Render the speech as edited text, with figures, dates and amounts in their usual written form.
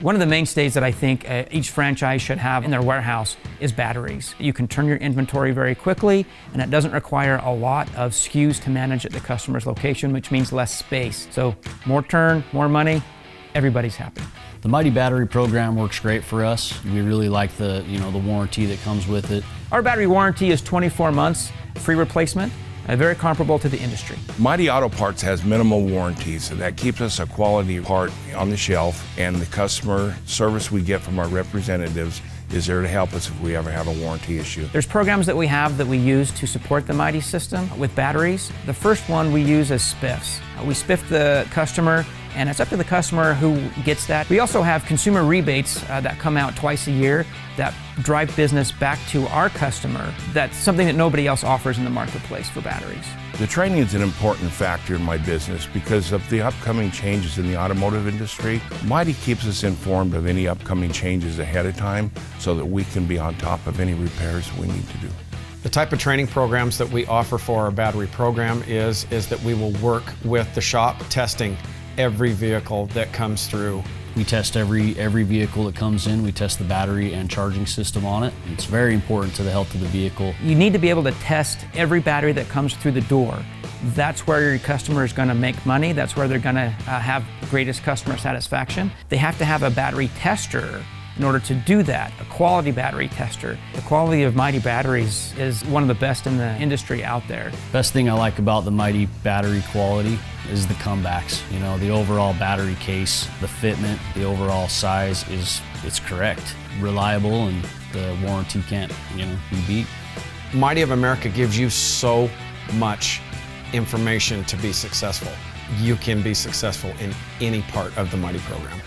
One of the mainstays that I think each franchise should have in their warehouse is batteries. You can turn your inventory very quickly, and it doesn't require a lot of SKUs to manage at the customer's location, which means less space. So more turn, more money, everybody's happy. The Mighty Battery program works great for us. We really like the warranty that comes with it. Our battery warranty is 24 months, free replacement. Very comparable to the industry. Mighty Auto Parts has minimal warranties, and that keeps us a quality part on the shelf, and the customer service we get from our representatives is there to help us if we ever have a warranty issue. There's programs that we have that we use to support the Mighty system with batteries. The first one we use is spiffs. We spiff the customer, and it's up to the customer who gets that. We also have consumer rebates that come out twice a year that drive business back to our customer. That's something that nobody else offers in the marketplace for batteries. The training is an important factor in my business because of the upcoming changes in the automotive industry. Mighty keeps us informed of any upcoming changes ahead of time so that we can be on top of any repairs we need to do. The type of training programs that we offer for our battery program is that we will work with the shop testing every vehicle that comes through. We test every vehicle that comes in. We test the battery and charging system on it. It's very important to the health of the vehicle. You need to be able to test every battery that comes through the door. That's where your customer is going to make money. That's where they're going to have greatest customer satisfaction. They have to have a battery tester in order to do that, a quality battery tester. The quality of Mighty batteries is one of the best in the industry out there. Best thing I like about the Mighty battery quality is the comebacks. The overall battery case, the fitment, the overall size it's correct, reliable, and the warranty can't be beat. Mighty of America gives you so much information to be successful. You can be successful in any part of the Mighty program.